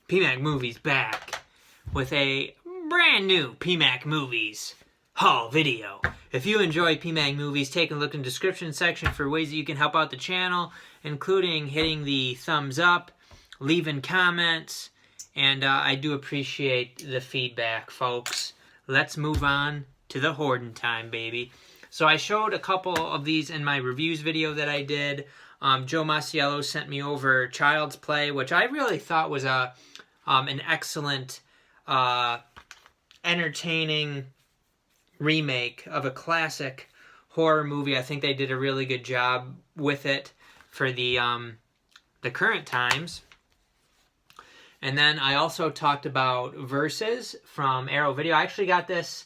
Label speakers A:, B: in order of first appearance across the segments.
A: PMacMovies back with a brand new PMacMovies haul video. If you enjoy PMacMovies, take a look in the description section for ways that you can help out the channel, including hitting the thumbs up, leaving comments, and I do appreciate the feedback, folks. Let's move on to the hoarding time, baby. So I showed a couple of these in my reviews video that I did. Joe Masiello sent me over Child's Play, which I really thought was an excellent, entertaining remake of a classic horror movie. I think they did a really good job with it for the current times. And then I also talked about Versus from Arrow Video. I actually got this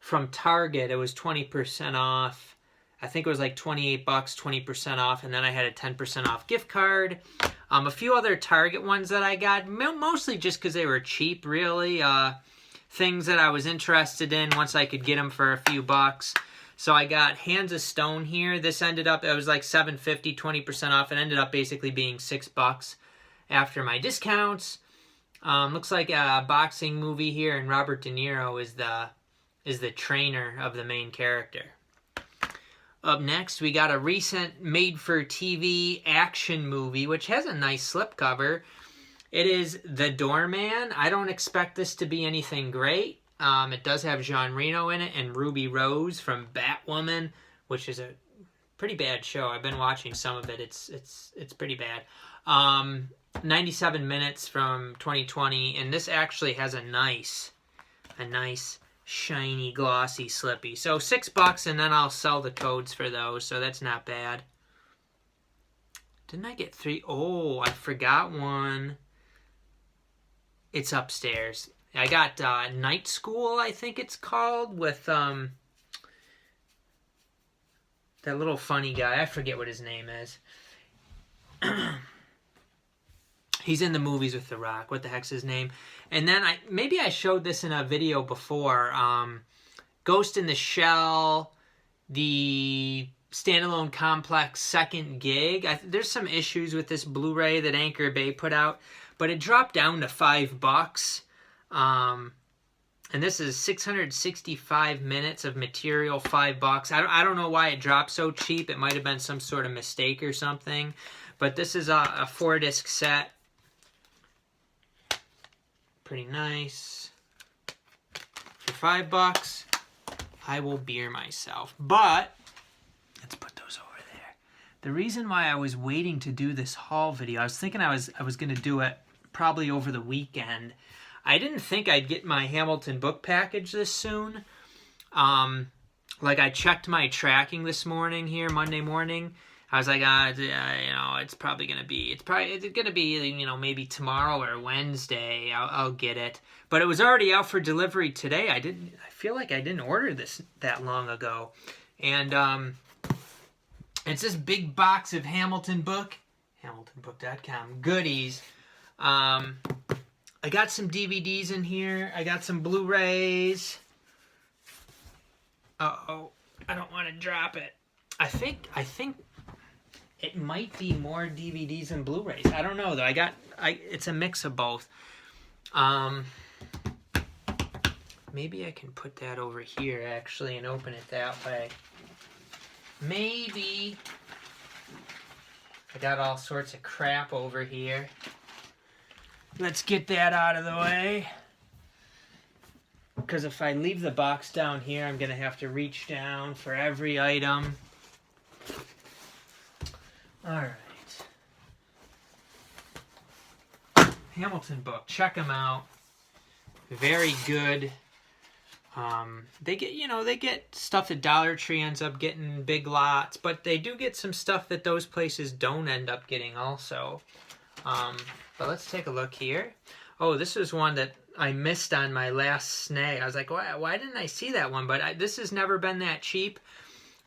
A: from Target. It was 20% off. I think it was like 28 bucks, 20% off, and then I had a 10% off gift card. A few other Target ones that I got, mostly just because they were cheap, really. Things that I was interested in once I could get them for a few bucks. So I got Hands of Stone here. This ended up, it was like $7.50, 20% off. It ended up basically being $6 after my discounts. Looks like a boxing movie here, and Robert De Niro is the trainer of the main character. Up next, we got a recent made-for-TV action movie, which has a nice slipcover. It is The Doorman. I don't expect this to be anything great. It does have Jean Reno in it and Ruby Rose from Batwoman, which is a pretty bad show. I've been watching some of it. It's pretty bad. 97 minutes from 2020, and this actually has a nice shiny, glossy Slippy. So $6, and then I'll sell the codes for those, so that's not bad. Didn't I get 3? Oh, I forgot one. It's upstairs. I got Night School, I think it's called, with that little funny guy. I forget what his name is. He's in the movies with The Rock. What the heck's his name? And then maybe I showed this in a video before. Ghost in the Shell, the standalone complex second gig. There's some issues with this Blu-ray that Anchor Bay put out, but it dropped down to $5. And this is 665 minutes of material, $5. I don't know why it dropped so cheap. It might have been some sort of mistake or something. But this is a 4-disc set. Pretty nice. For $5, I will beer myself. But let's put those over there. The reason why I was waiting to do this haul video, I was thinking I was going to do it probably over the weekend. I didn't think I'd get my Hamilton book package this soon. Like I checked my tracking this morning here, Monday morning. I was like, it's probably gonna be, maybe tomorrow or Wednesday. I'll get it. But it was already out for delivery today. I feel like I didn't order this that long ago, and it's this big box of Hamilton book, HamiltonBook.com goodies. I got some DVDs in here. I got some Blu-rays. Uh-oh, I don't want to drop it. I think it might be more DVDs and Blu-rays. I don't know though. It's a mix of both. Maybe I can put that over here actually and open it that way. Maybe. I got all sorts of crap over here. Let's get that out of the way. Because if I leave the box down here, I'm going to have to reach down for every item. Alright. Hamilton book. Check them out. Very good. They get stuff that Dollar Tree ends up getting big lots, but they do get some stuff that those places don't end up getting also. But let's take a look here. Oh, this is one that I missed on my last snag. I was like, why didn't I see that one? But this has never been that cheap.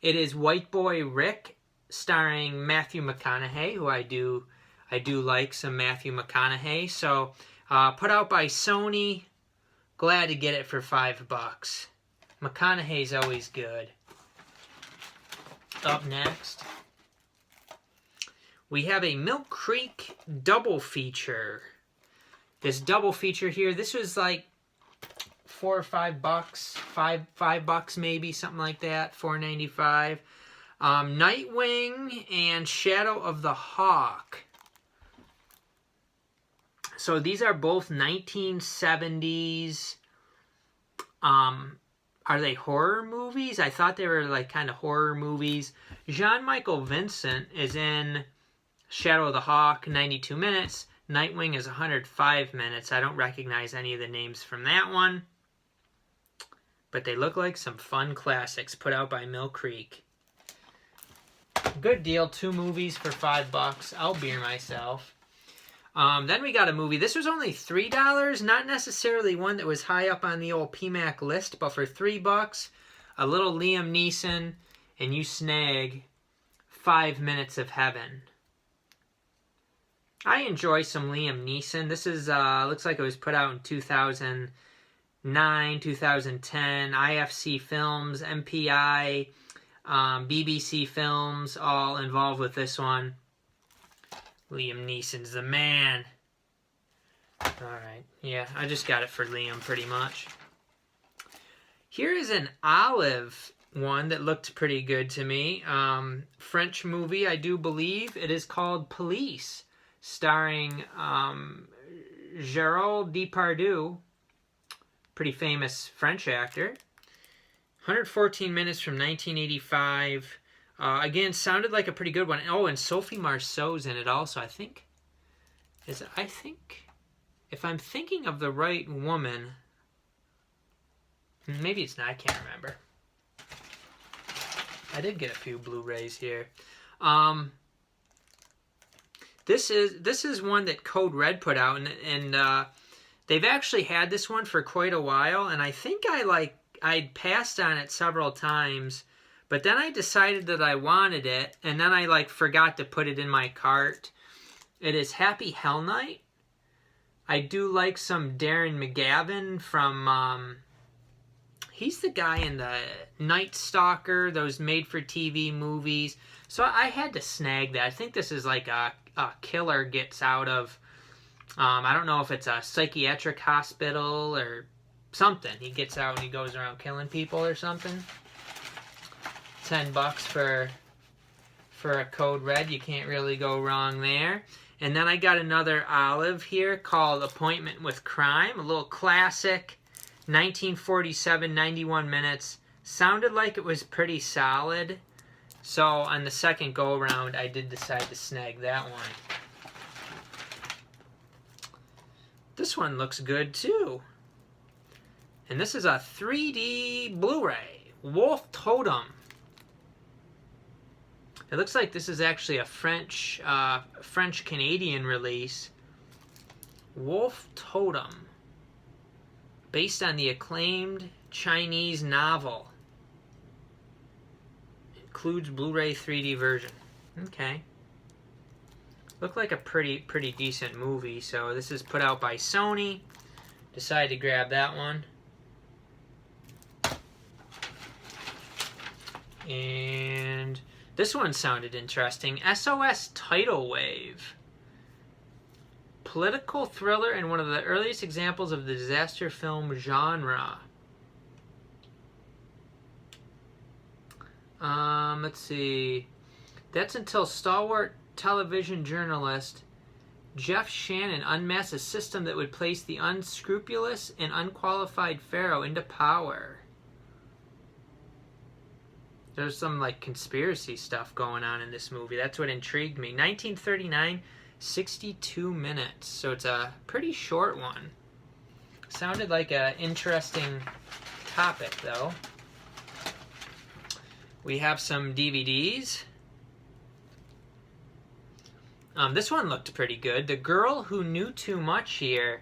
A: It is White Boy Rick, starring Matthew McConaughey, who I do like some Matthew McConaughey. So, put out by Sony. Glad to get it for $5. McConaughey's always good. Up next, we have a Milk Creek double feature. this double feature here. This was like $4 or $5, $5 maybe, something like that. $4.95. Nightwing and Shadow of the Hawk. So these are both 1970s. Are they horror movies? I thought they were like kind of horror movies. Jean-Michael Vincent is in Shadow of the Hawk, 92 minutes. Nightwing is 105 minutes. I don't recognize any of the names from that one. But they look like some fun classics put out by Mill Creek. Good deal. 2 movies for $5. I'll beer myself. Then we got a movie. This was only $3. Not necessarily one that was high up on the old PMac list, but for $3, a little Liam Neeson, and you snag 5 Minutes of Heaven. I enjoy some Liam Neeson. This is looks like it was put out in 2009, 2010. IFC Films, MPI, BBC Films, all involved with this one. Liam Neeson's the man. Alright, yeah, I just got it for Liam pretty much. Here is an olive one that looked pretty good to me. French movie, I do believe. It is called Police, starring Gerald Depardieu, pretty famous French actor. 114 minutes from 1985. Again, sounded like a pretty good one. Oh, and Sophie Marceau's in it also, I think. If I'm thinking of the right woman, maybe it's not, I can't remember. I did get a few Blu-rays here. This is one that Code Red put out, and they've actually had this one for quite a while, and I think I'd passed on it several times. But then I decided that I wanted it, and then I forgot to put it in my cart. It is Happy Hell Night. I do like some Darren McGavin from, he's the guy in the Night Stalker, those made-for-TV movies. So I had to snag that. I think this is like a killer gets out of, I don't know if it's a psychiatric hospital or something. He gets out and he goes around killing people or something. $10 for a Code Red. You can't really go wrong there. And then I got another olive here called Appointment with Crime. A little classic. 1947, 91 minutes. Sounded like it was pretty solid. So on the second go around, I did decide to snag that one. This one looks good too. And this is a 3D Blu-ray. Wolf Totem. It looks like this is actually a French-Canadian release. Wolf Totem. Based on the acclaimed Chinese novel. Includes Blu-ray 3D version. Okay. Looked like a pretty decent movie. So this is put out by Sony. Decided to grab that one. And this one sounded interesting. SOS Tidal Wave. Political thriller and one of the earliest examples of the disaster film genre. Let's see. That's until stalwart television journalist Jeff Shannon unmasked a system that would place the unscrupulous and unqualified pharaoh into power. There's some conspiracy stuff going on in this movie. That's what intrigued me. 1939, 62 minutes. So it's a pretty short one. Sounded like an interesting topic, though. We have some DVDs. This one looked pretty good. The Girl Who Knew Too Much here,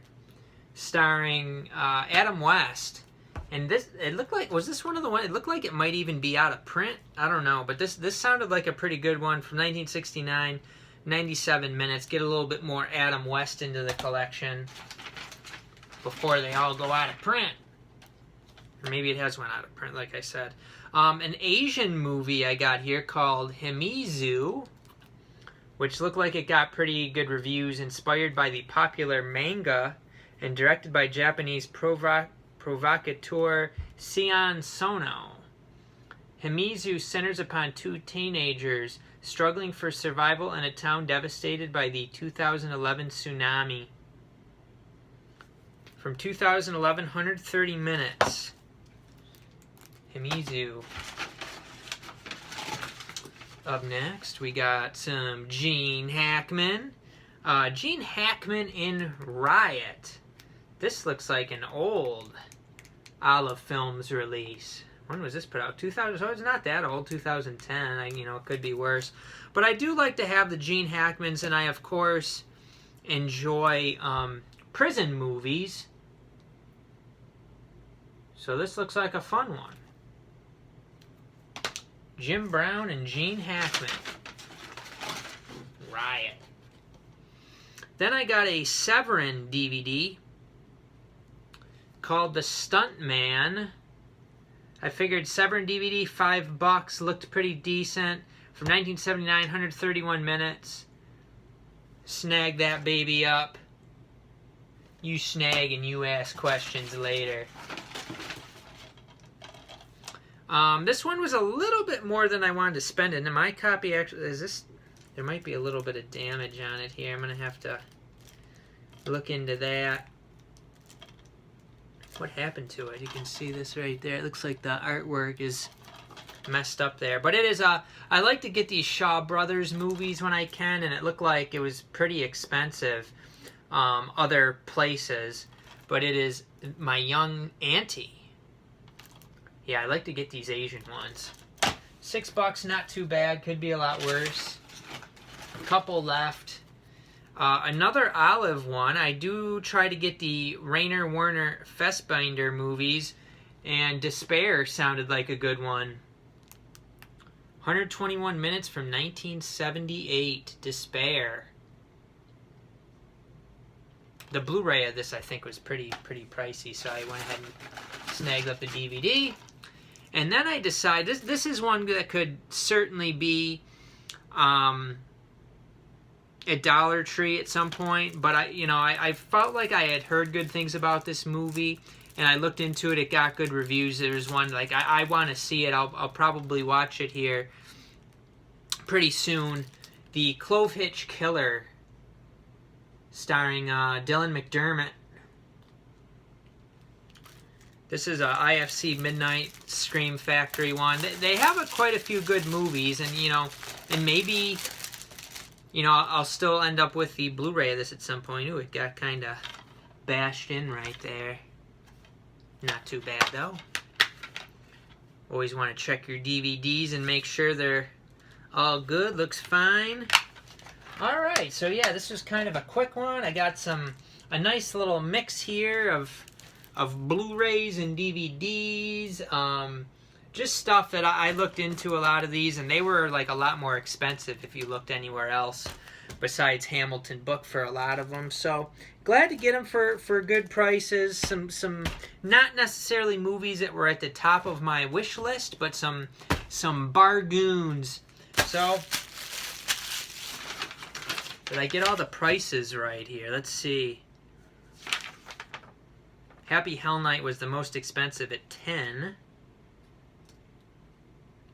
A: starring Adam West. And this, it looked like, was this one of the ones? It looked like it might even be out of print. I don't know, but this sounded like a pretty good one from 1969, 97 minutes. Get a little bit more Adam West into the collection before they all go out of print. Or maybe it has one out of print, like I said. An Asian movie I got here called Himizu, which looked like it got pretty good reviews, inspired by the popular manga and directed by Japanese provocateur Sion Sono. Himizu centers upon two teenagers struggling for survival in a town devastated by the 2011 tsunami. From 2011, 130 minutes. Himizu. Up next, we got some Gene Hackman. Gene Hackman in Riot. This looks like an old Olive Films release. When was this put out? 2000. So it's not that old. 2010. It could be worse. But I do like to have the Gene Hackmans, and I of course enjoy prison movies. So this looks like a fun one. Jim Brown and Gene Hackman. Riot. Then I got a Severin DVD called The Stuntman. I figured Severin DVD, $5, looked pretty decent. From 1979, 131 minutes. Snag that baby up. You snag and you ask questions later. This one was a little bit more than I wanted to spend it. And my copy actually is this. There might be a little bit of damage on it here. I'm gonna have to look into that. What happened to it? You can see this right there. It looks like the artwork is messed up there. But it is I like to get these Shaw Brothers movies when I can, and it looked like it was pretty expensive other places. But it is My Young Auntie. Yeah, I like to get these Asian ones. $6, not too bad. Could be a lot worse. A couple left. Another Olive one. I do try to get the Rainer Werner Fassbinder movies, and Despair sounded like a good one. 121 minutes from 1978. Despair. The Blu-ray of this, I think, was pretty pricey, so I went ahead and snagged up the DVD. And then I decided, this is one that could certainly be a Dollar Tree at some point, but I felt like I had heard good things about this movie, and I looked into it. It got good reviews. There was one like I want to see it. I'll probably watch it here pretty soon. The Clove Hitch Killer, starring Dylan McDermott. This is a IFC Midnight Scream Factory one. They have quite a few good movies, and and maybe I'll still end up with the Blu-ray of this at some point. Ooh, it got kind of bashed in right there. Not too bad though. Always want to check your DVDs and make sure they're all good. Looks fine. All right, so yeah, this was kind of a quick one. I got a nice little mix here of Blu-rays and DVDs, just stuff that I looked into a lot of these, and they were like a lot more expensive if you looked anywhere else besides Hamilton Book for a lot of them. So glad to get them for good prices. Some not necessarily movies that were at the top of my wish list, but some bargains. So did I get all the prices right here? Let's see. Happy Hell Night was the most expensive at $10.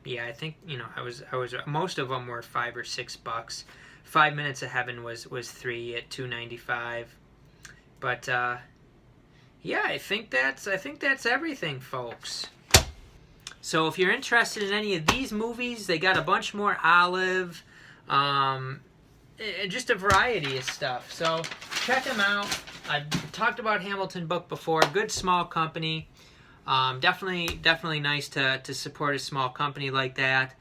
A: Yeah, I think I was most of them were $5 or $6. 5 Minutes of Heaven was $3 at $2.95. But yeah, I think that's everything, folks. So if you're interested in any of these movies, they got a bunch more Olive, just a variety of stuff. So check them out. I've talked about Hamilton Book before. Good small company. Definitely nice to support a small company like that.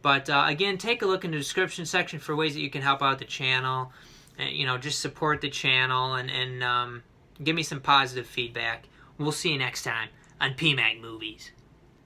A: But again, take a look in the description section for ways that you can help out the channel. And, just support the channel and give me some positive feedback. We'll see you next time on PMacMovies.